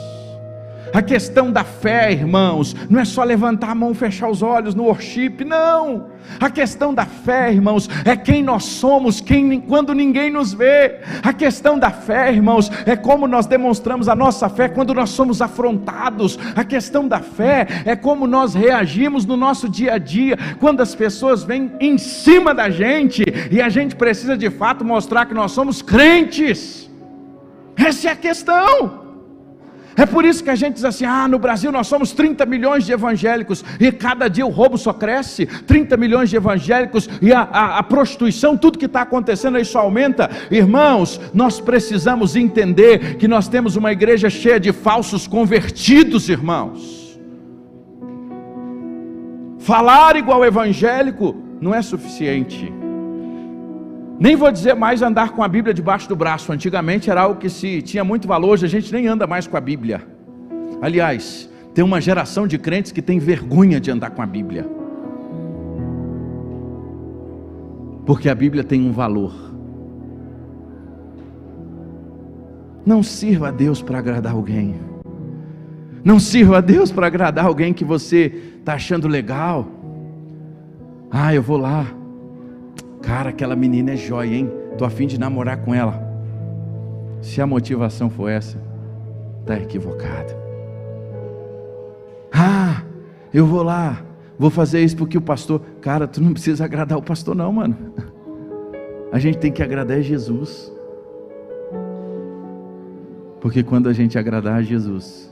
A questão da fé, irmãos, não é só levantar a mão, fechar os olhos no worship, não. A questão da fé, irmãos, é quem nós somos, quando ninguém nos vê. A questão da fé, irmãos, é como nós demonstramos a nossa fé quando nós somos afrontados. A questão da fé é como nós reagimos no nosso dia a dia, quando as pessoas vêm em cima da gente, e a gente precisa de fato mostrar que nós somos crentes. Essa é a questão. É por isso que a gente diz assim, no Brasil nós somos 30 milhões de evangélicos, e cada dia o roubo só cresce, 30 milhões de evangélicos, e a prostituição, tudo que está acontecendo aí só aumenta. Irmãos, nós precisamos entender que nós temos uma igreja cheia de falsos convertidos, irmãos. Falar igual evangélico não é suficiente. Nem vou dizer mais andar com a Bíblia debaixo do braço. Antigamente era algo que se tinha muito valor, hoje a gente nem anda mais com a Bíblia. Aliás, tem uma geração de crentes que tem vergonha de andar com a Bíblia, porque a Bíblia tem um valor. Não sirva a Deus para agradar alguém. Não sirva a Deus para agradar alguém que você está achando legal. Eu vou lá. Cara, aquela menina é jóia, hein? Estou a fim de namorar com ela. Se a motivação for essa, está equivocado. Eu vou lá, vou fazer isso porque o pastor... Cara, tu não precisa agradar o pastor não, mano. A gente tem que agradar a Jesus. Porque quando a gente agradar a Jesus,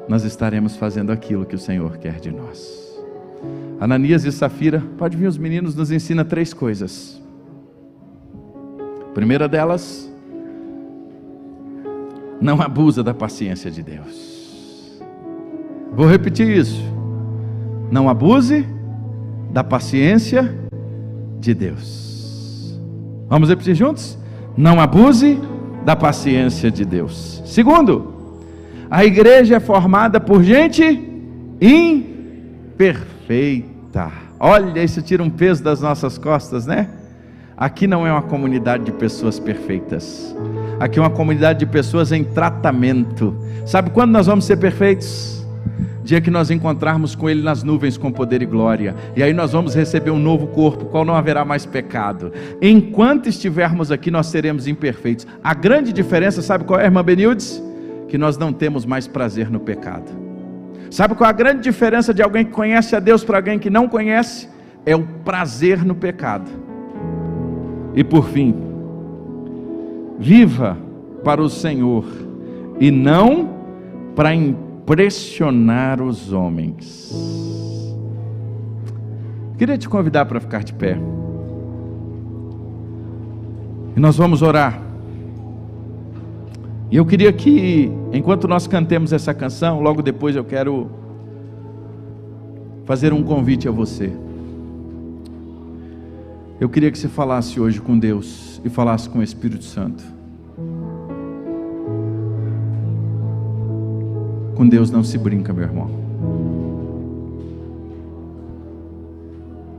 nós estaremos fazendo aquilo que o Senhor quer de nós. Ananias e Safira, pode vir os meninos, nos ensina 3 coisas. A primeira delas, não abusa da paciência de Deus. Vou repetir isso. Não abuse da paciência de Deus. Vamos repetir juntos? Não abuse da paciência de Deus. Segundo, a igreja é formada por gente imperfeita. Olha, isso tira um peso das nossas costas, né? Aqui não é uma comunidade de pessoas perfeitas. Aqui é uma comunidade de pessoas em tratamento. Sabe quando nós vamos ser perfeitos? Dia que nós encontrarmos com Ele nas nuvens com poder e glória. E aí nós vamos receber um novo corpo, qual não haverá mais pecado. Enquanto estivermos aqui, nós seremos imperfeitos. A grande diferença, sabe qual é, irmã Benildes? Que nós não temos mais prazer no pecado. Sabe qual é a grande diferença de alguém que conhece a Deus para alguém que não conhece? É o prazer no pecado. E por fim, viva para o Senhor e não para impressionar os homens. Queria te convidar para ficar de pé. E nós vamos orar. E eu queria que, enquanto nós cantemos essa canção, logo depois eu quero fazer um convite a você. Eu queria que você falasse hoje com Deus e falasse com o Espírito Santo. Com Deus não se brinca, meu irmão.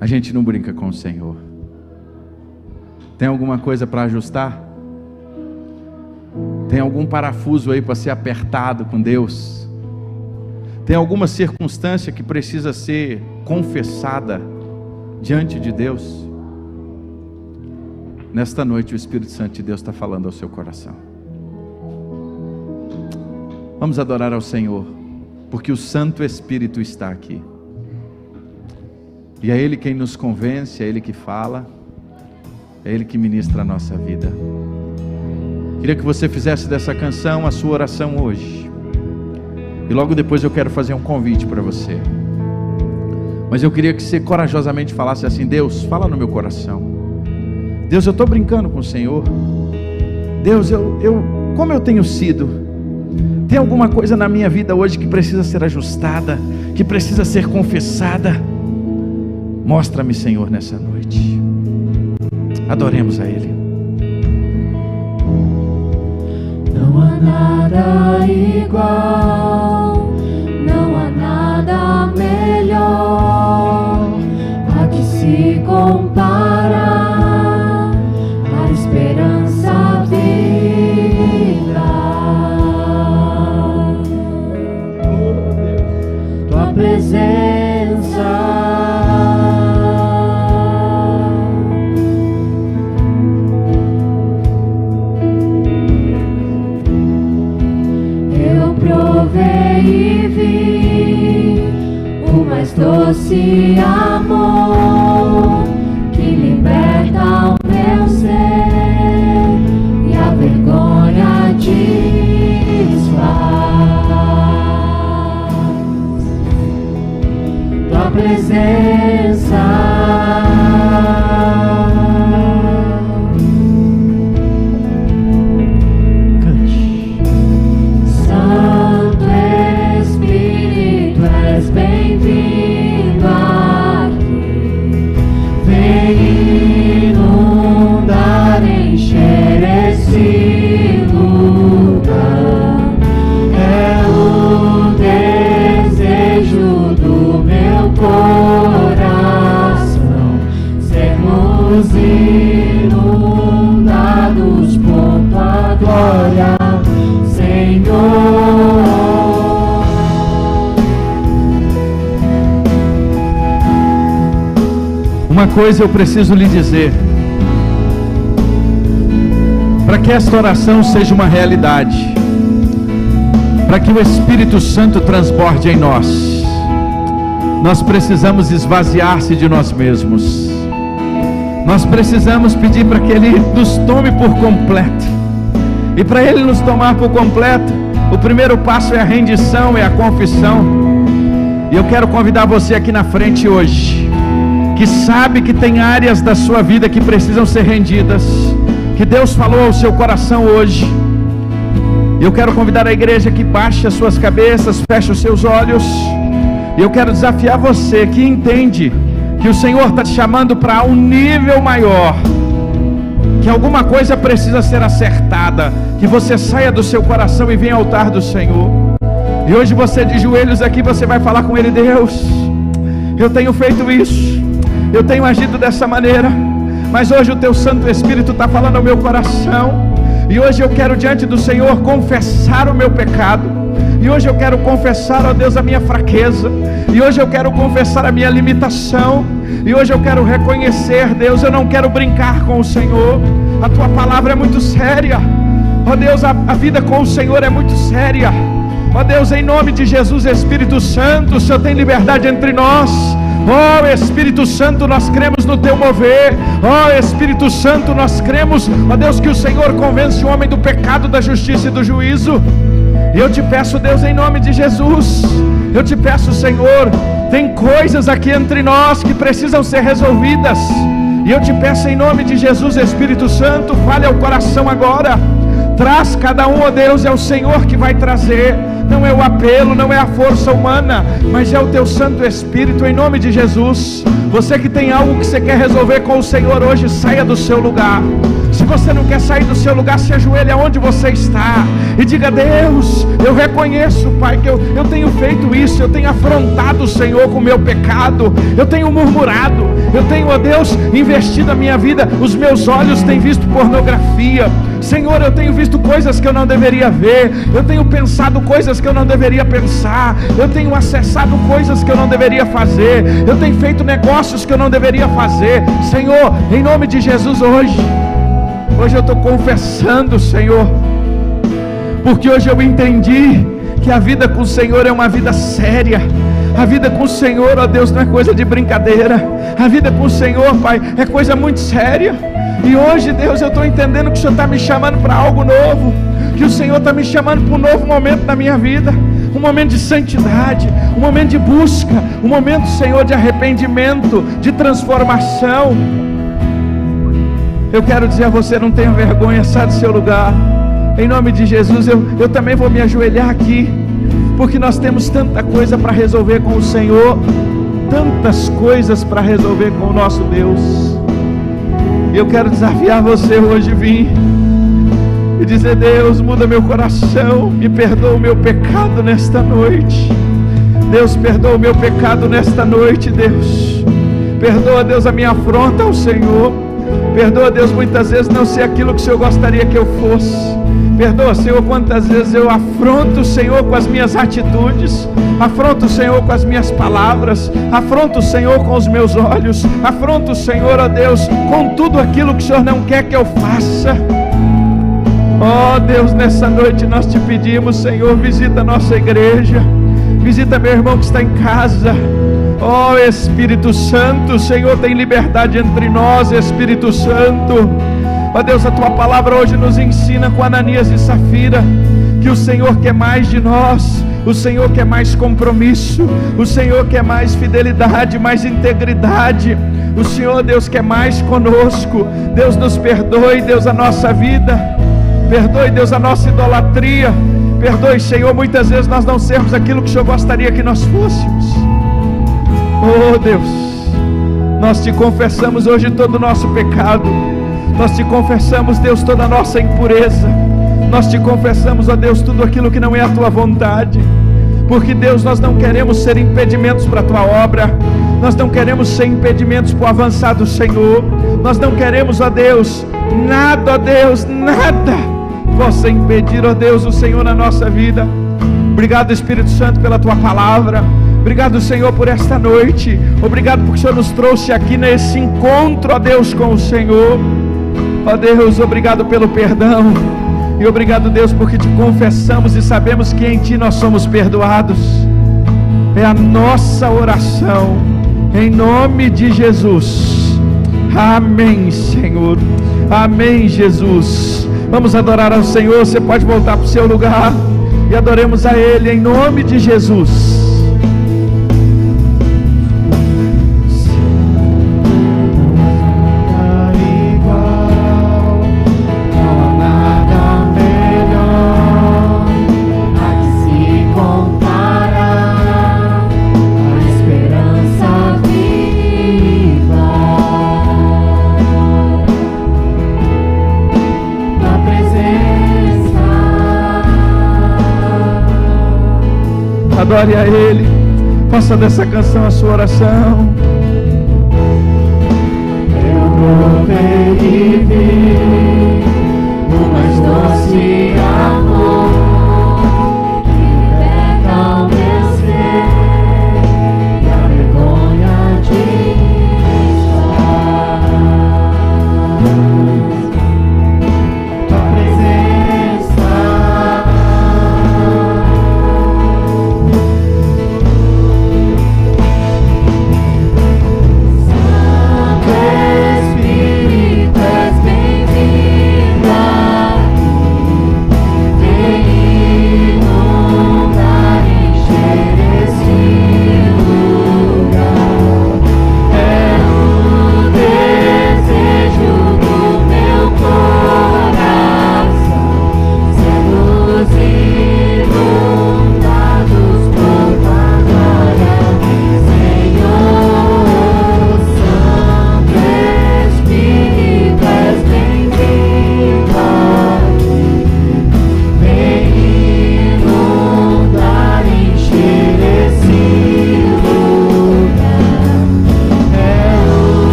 A gente não brinca com o Senhor. Tem alguma coisa para ajustar? Tem algum parafuso aí para ser apertado com Deus? Tem alguma circunstância que precisa ser confessada diante de Deus? Nesta noite o Espírito Santo de Deus está falando ao seu coração. Vamos adorar ao Senhor, porque o Santo Espírito está aqui. E é Ele quem nos convence, é Ele que fala, é Ele que ministra a nossa vida. Queria que você fizesse dessa canção a sua oração hoje. E logo depois eu quero fazer um convite para você. Mas eu queria que você corajosamente falasse assim: Deus, fala no meu coração. Deus, eu estou brincando com o Senhor. Deus, como eu tenho sido? Tem alguma coisa na minha vida hoje que precisa ser ajustada, que precisa ser confessada? Mostra-me, Senhor, nessa noite. Adoremos a Ele. Não há nada igual, não há nada melhor a que se compara. A esperança viva, tua presença. Eu provei e vi o mais doce amor que liberta o meu ser e a vergonha desfaz. Tua presença, cante. Santo Espírito, és bem-vindo aqui. Vem inundar, encher esse lugar. É o desejo do meu coração, sermos inundados por tua glória, Senhor. Uma coisa eu preciso lhe dizer. Para que esta oração seja uma realidade, para que o Espírito Santo transborde em nós, nós precisamos esvaziar-se de nós mesmos. Nós precisamos pedir para que Ele nos tome por completo E para Ele nos tomar por completo, o primeiro passo é a rendição, é a confissão. E eu quero convidar você aqui na frente hoje, que sabe que tem áreas da sua vida que precisam ser rendidas, que Deus falou ao seu coração hoje. Eu quero convidar a igreja que baixe as suas cabeças, feche os seus olhos. E eu quero desafiar você que entende que o Senhor está te chamando para um nível maior, que alguma coisa precisa ser acertada, que você saia do seu coração e venha ao altar do Senhor. E hoje você de joelhos aqui, você vai falar com Ele: Deus, eu tenho feito isso, eu tenho agido dessa maneira, mas hoje o Teu Santo Espírito está falando ao meu coração, e hoje eu quero diante do Senhor confessar o meu pecado, e hoje eu quero confessar, ó Deus, a minha fraqueza, e hoje eu quero confessar a minha limitação, e hoje eu quero reconhecer, Deus, eu não quero brincar com o Senhor, a Tua palavra é muito séria, ó Deus, a vida com o Senhor é muito séria, ó Deus, em nome de Jesus, Espírito Santo, o Senhor tem liberdade entre nós. Ó Espírito Santo, nós cremos no Teu mover. Ó Espírito Santo, nós cremos, ó Deus, que o Senhor convence o homem do pecado, da justiça e do juízo. E eu te peço, Deus, em nome de Jesus, eu te peço, Senhor, tem coisas aqui entre nós que precisam ser resolvidas, e eu te peço em nome de Jesus, Espírito Santo, fale ao coração agora, traz cada um, ó Deus, é o Senhor que vai trazer, não é o apelo, não é a força humana, mas é o Teu Santo Espírito, em nome de Jesus. Você que tem algo que você quer resolver com o Senhor hoje, saia do seu lugar. Se você não quer sair do seu lugar, se ajoelhe aonde você está e diga: Deus, eu reconheço, Pai, que eu tenho feito isso, eu tenho afrontado o Senhor com o meu pecado, eu tenho murmurado, eu tenho, ó Deus, investido a minha vida, os meus olhos têm visto pornografia, Senhor, eu tenho visto coisas que eu não deveria ver, eu tenho pensado coisas que eu não deveria pensar, eu tenho acessado coisas que eu não deveria fazer, eu tenho feito negócios que eu não deveria fazer. Senhor, em nome de Jesus, hoje eu estou confessando, Senhor, porque hoje eu entendi que a vida com o Senhor é uma vida séria. A vida com o Senhor, ó Deus, não é coisa de brincadeira. A vida com o Senhor, Pai, é coisa muito séria. E hoje, Deus, eu estou entendendo que o Senhor está me chamando para algo novo, que o Senhor está me chamando para um novo momento na minha vida, um momento de santidade, um momento de busca, um momento, Senhor, de arrependimento, de transformação. Eu quero dizer a você: não tenha vergonha, sai do seu lugar. Em nome de Jesus, eu também vou me ajoelhar aqui, porque nós temos tanta coisa para resolver com o Senhor, tantas coisas para resolver com o nosso Deus. Eu quero desafiar você hoje, vir e dizer: Deus, muda meu coração, me perdoa o meu pecado nesta noite. Deus, perdoa o meu pecado nesta noite, Deus. Perdoa, Deus, a minha afronta ao Senhor. Perdoa, Deus, muitas vezes não ser aquilo que o Senhor gostaria que eu fosse. Perdoa, Senhor, quantas vezes eu afronto o Senhor com as minhas atitudes, afronto o Senhor com as minhas palavras, afronto o Senhor com os meus olhos, afronto o Senhor, ó Deus, com tudo aquilo que o Senhor não quer que eu faça. Ó Deus, nessa noite nós te pedimos, Senhor, visita a nossa igreja, visita meu irmão que está em casa. Ó Espírito Santo, Senhor, tem liberdade entre nós, Espírito Santo. Ó Deus, a Tua palavra hoje nos ensina com Ananias e Safira que o Senhor quer mais de nós, o Senhor quer mais compromisso, o Senhor quer mais fidelidade, mais integridade. O Senhor, Deus, quer mais conosco. Deus, nos perdoe, Deus, a nossa vida, perdoe, Deus, a nossa idolatria, perdoe, Senhor, muitas vezes nós não sermos aquilo que o Senhor gostaria que nós fôssemos. Oh Deus, nós te confessamos hoje todo o nosso pecado, nós te confessamos, Deus, toda a nossa impureza, nós te confessamos, ó Deus, tudo aquilo que não é a Tua vontade, porque, Deus, nós não queremos ser impedimentos para a Tua obra, nós não queremos ser impedimentos para o avançar do Senhor, nós não queremos, ó Deus, nada, ó Deus, nada possa impedir, ó Deus, o Senhor na nossa vida. Obrigado, Espírito Santo, pela Tua palavra. Obrigado, Senhor, por esta noite. Obrigado porque o Senhor nos trouxe aqui nesse encontro, ó Deus, com o Senhor. Ó Deus, obrigado pelo perdão. E obrigado, Deus, porque te confessamos e sabemos que em Ti nós somos perdoados. É a nossa oração, em nome de Jesus. Amém, Senhor. Amém, Jesus. Vamos adorar ao Senhor. Você pode voltar para o seu lugar e adoremos a Ele em nome de Jesus. Adore a Ele, faça dessa canção a sua oração. Eu provei e vi o mais doce amor que liberta o meu ser e a vergonha de estar. Tua presença.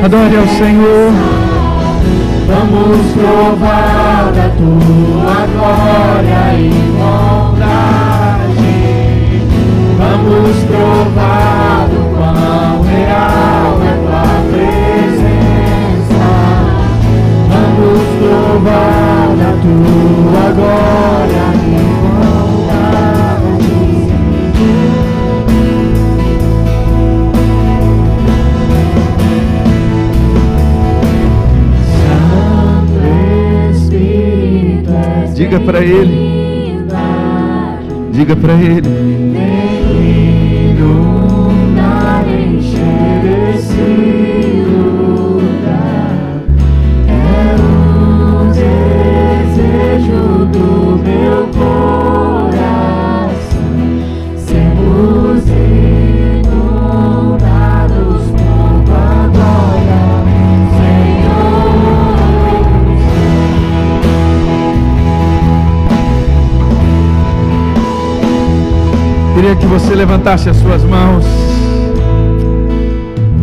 Adore ao Senhor. Vamos provar da tua glória e bondade. Vamos provar do quão real é tua presença. Vamos provar da tua glória e Diga para Ele, diga para Ele. Inundar, encher esse lugar é o desejo do meu coração. Sermos inundados por tua glória, Queria que você levantasse as suas mãos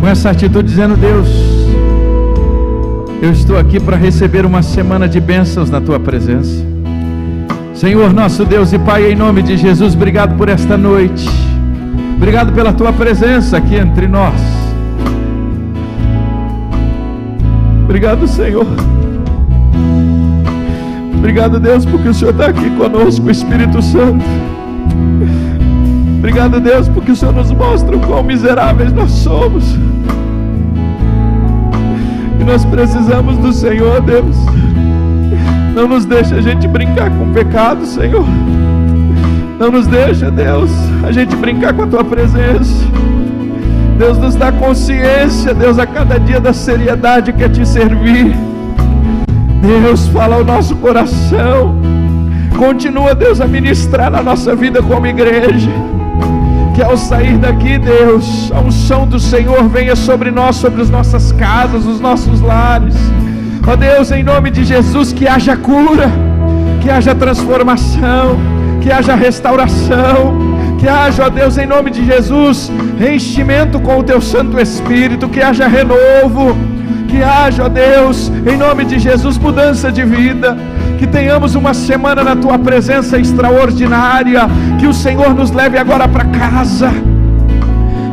com essa atitude, dizendo: Deus, eu estou aqui para receber uma semana de bênçãos na tua presença. Senhor, nosso Deus e Pai, em nome de Jesus, obrigado por esta noite, obrigado pela tua presença aqui entre nós. Obrigado, Senhor. Obrigado, Deus, porque o Senhor está aqui conosco, o Espírito Santo. Obrigado, Deus, porque o Senhor nos mostra o quão miseráveis nós somos. E nós precisamos do Senhor, Deus. Não nos deixa a gente brincar com o pecado, Senhor. Não nos deixa, Deus, a gente brincar com a tua presença. Deus, nos dá consciência, Deus, a cada dia da seriedade que é te servir. Deus, fala ao nosso coração. Continua, Deus, a ministrar na nossa vida como igreja. Que ao sair daqui, Deus, a unção do Senhor venha sobre nós, sobre as nossas casas, os nossos lares. Ó Deus, em nome de Jesus, que haja cura, que haja transformação, que haja restauração, que haja, ó Deus, em nome de Jesus, enchimento com o teu Santo Espírito, que haja renovo, que haja, ó Deus, em nome de Jesus, mudança de vida. Que tenhamos uma semana na tua presença extraordinária. Que o Senhor nos leve agora para casa.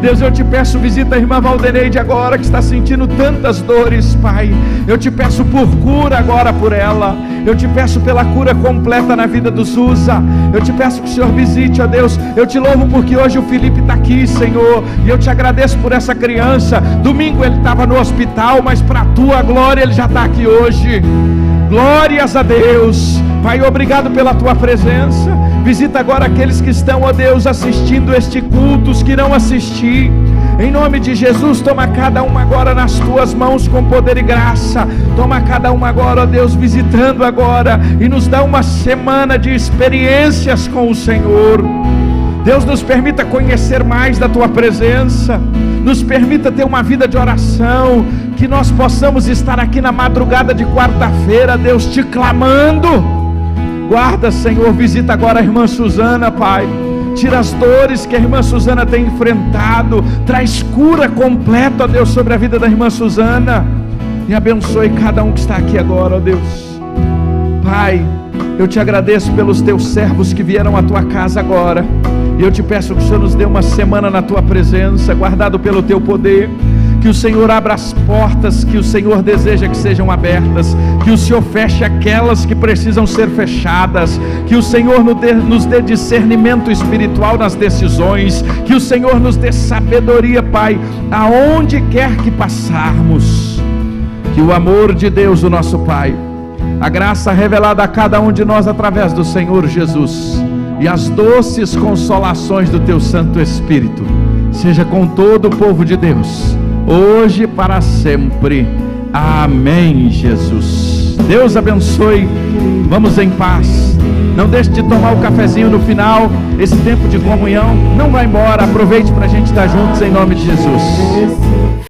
Deus, eu te peço, visita a irmã Valdeneide agora, que está sentindo tantas dores, Pai. Eu te peço por cura agora por ela. Eu te peço pela cura completa na vida do Zusa. Eu te peço que o Senhor visite, ó Deus. Eu te louvo porque hoje o Felipe está aqui, Senhor, e eu te agradeço por essa criança. Domingo ele estava no hospital, mas para a tua glória ele já está aqui hoje. Glórias a Deus. Pai, obrigado pela tua presença. Visita agora aqueles que estão, ó Deus, assistindo este culto, os que não assistir. Em nome de Jesus, toma cada um agora nas tuas mãos com poder e graça. Toma cada um agora, ó Deus, visitando agora, e nos dá uma semana de experiências com o Senhor. Deus, nos permita conhecer mais da tua presença, nos permita ter uma vida de oração, que nós possamos estar aqui na madrugada de quarta-feira, Deus, te clamando. Guarda, Senhor, visita agora a irmã Suzana, Pai. Tira as dores que a irmã Suzana tem enfrentado. Traz cura completa, ó Deus, sobre a vida da irmã Suzana. E abençoe cada um que está aqui agora, ó Deus. Pai, eu te agradeço pelos teus servos que vieram à tua casa agora. E eu te peço que o Senhor nos dê uma semana na tua presença, guardado pelo teu poder. Que o Senhor abra as portas que o Senhor deseja que sejam abertas, que o Senhor feche aquelas que precisam ser fechadas, que o Senhor nos dê discernimento espiritual nas decisões, que o Senhor nos dê sabedoria, Pai, aonde quer que passarmos. Que o amor de Deus, o nosso Pai, a graça revelada a cada um de nós através do Senhor Jesus, e as doces consolações do teu Santo Espírito, seja com todo o povo de Deus, hoje e para sempre. Amém, Jesus. Deus abençoe. Vamos em paz. Não deixe de tomar o cafezinho no final. Esse tempo de comunhão não vai embora. Aproveite para a gente estar juntos em nome de Jesus.